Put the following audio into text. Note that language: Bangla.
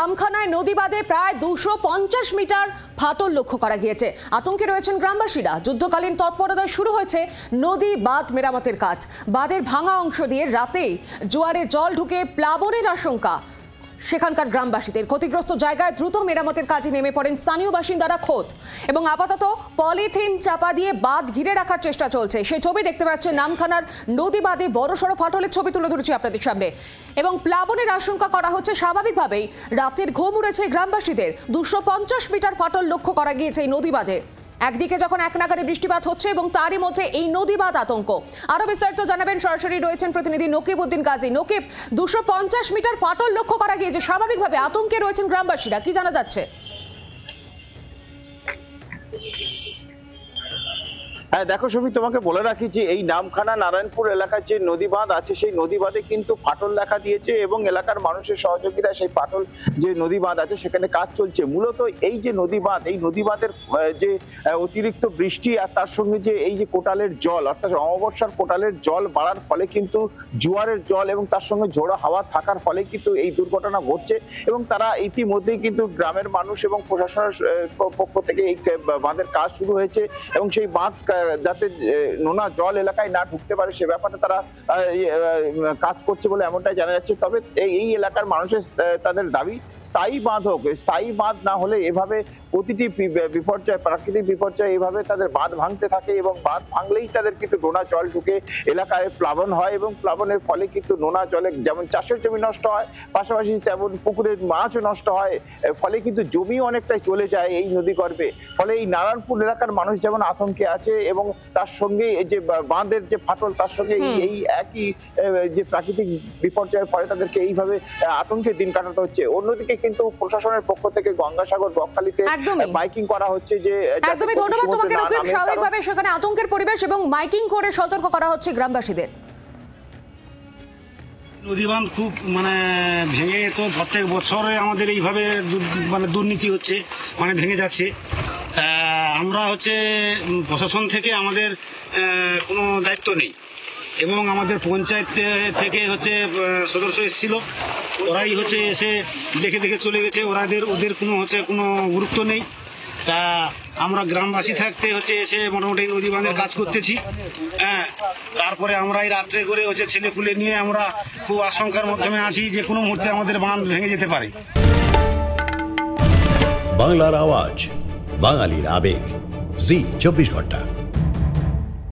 নামখানায় নদী বাঁধে প্রায় 250 মিটার ফাটল লক্ষ্য করা গিয়েছে। আতঙ্কে রয়েছেন গ্রামবাসীরা। যুদ্ধকালীন তৎপরতায় শুরু হয়েছে নদী বাঁধ মেরামতের কাজ। বাঁধের ভাঙা অংশ দিয়ে রাতেই জোয়ারে জল ঢুকে প্লাবনের আশঙ্কা সেখানকার গ্রামবাসীদের। ক্ষতিগ্রস্ত জায়গায় দ্রুত মেরামতের কাজে নেমে পড়েন স্থানীয় বাসিন্দারা খোদ, এবং আপাতত পলিথিন চাপা দিয়ে বাঁধ ঘিরে রাখার চেষ্টা চলছে। সেই ছবি দেখতে পাচ্ছেন, নামখানার নদী বাঁধে বড়সড় ফাটলের ছবি তুলে ধরেছি আপনাদের সামনে, এবং প্লাবনের আশঙ্কা করা হচ্ছে। স্বাভাবিকভাবেই রাতের ঘুম উড়েছে গ্রামবাসীদের। 250 মিটার ফাটল লক্ষ্য করা গিয়েছে এই নদী বাঁধে। একদিকে যখন এক নাগারে বৃষ্টিপাত হচ্ছে এবং তারই মধ্যে এই নদী বাঁধ আতঙ্ক। আরো বিস্তারিত জানাবেন, সরাসরি রয়েছেন প্রতিনিধি নকিব উদ্দিন গাজী। নকিব, 250 মিটার ফাটল লক্ষ্য করা গিয়েছে, স্বাভাবিকভাবে আতঙ্কে রয়েছেন গ্রামবাসীরা, কি জানা যাচ্ছে? হ্যাঁ দেখো সুমি, তোমাকে বলে রাখি যে এই নামখানা নারায়ণপুর এলাকার যে নদী বাঁধ আছে সেই নদী বাঁধে কিন্তু ফাটল দেখা দিয়েছে, এবং এলাকার মানুষের সহযোগিতায় সেই ফাটল যে নদী বাঁধ আছে সেখানে কাজ চলছে। মূলত এই যে নদী বাঁধ, এই নদী বাঁধের যে অতিরিক্ত বৃষ্টি আর তার সঙ্গে যে এই যে কোটালের জল, অর্থাৎ অমাবস্যার কোটালের জল বাড়ার ফলে কিন্তু জোয়ারের জল এবং তার সঙ্গে ঝোড়ো হাওয়া থাকার ফলে কিন্তু এই দুর্ঘটনা ঘটছে। এবং তারা ইতিমধ্যেই কিন্তু গ্রামের মানুষ এবং প্রশাসনের পক্ষ থেকে এই বাঁধের কাজ শুরু হয়েছে, এবং সেই বাঁধ যাতে নোনা জল এলাকায় না ঢুকতে পারে সে ব্যাপারে তারা কাজ করছে বলে এমনটাই জানা যাচ্ছে। তবে এই এলাকার মানুষের তাদের দাবি স্থায়ী বাঁধ হোক, স্থায়ী বাঁধ না হলে এভাবে প্রতিটি বিপর্যয়, প্রাকৃতিক বিপর্যয় এভাবে তাদের বাঁধ ভাঙতে থাকে, এবং বাঁধ ভাঙলেই তাদের কিন্তু নোনা জল ঢুকে এলাকায় প্লাবন হয়, এবং প্লাবনের ফলে কিন্তু নোনা জলে যেমন চাষের জমি নষ্ট হয়, পাশাপাশি তেমন পুকুরের মাছও নষ্ট হয়, ফলে কিন্তু জমি অনেকটাই চলে যায় এই নদী গর্ভে। ফলে এই নারায়ণপুর এলাকার মানুষ যেমন আতঙ্কে আছে, এবং তার সঙ্গে যে বাঁধের যে ফাটল তার সঙ্গে এই একই যে প্রাকৃতিক বিপর্যয়ের ফলে তাদেরকে এইভাবে আতঙ্কে দিন কাটাতে হচ্ছে। অন্যদিকে কিন্তু প্রশাসনের পক্ষ থেকে গঙ্গাসাগর বকখালিতে মাইকিং করা হচ্ছে যে একদমই ধন্যবাদ তোমাকে নকিব। স্বাভাবিকভাবে সেখানে আতঙ্কের পরিবেশ এবং মাইকিং করে সতর্ক করা হচ্ছে গ্রামবাসীদের। নদীবাঁধ খুব ভেঙে, তো প্রত্যেক বছরে আমাদের এইভাবে দুর্নীতি হচ্ছে, ভেঙে যাচ্ছে। আমরা প্রশাসন থেকে আমাদের কোনো দায়িত্ব নেই, এবং আমাদের পঞ্চায়েত থেকে সদস্য এসেছিল, ওরাই এসে দেখে দেখে চলে গেছে। ওদের কোনো গুরুত্ব নেই। তা আমরা গ্রামবাসী থাকতে এসে মোটামুটি নদী বাঁধের কাজ করতেছি। তারপরে আমরা এই রাত্রে করে ছেলেপুলে নিয়ে আমরা খুব আশঙ্কার মাধ্যমে আছি যে কোনো মুহূর্তে আমাদের বাঁধ ভেঙে যেতে পারে। বাংলার আওয়াজ, বাঙালির আবেগ, জি 24 ঘন্টা।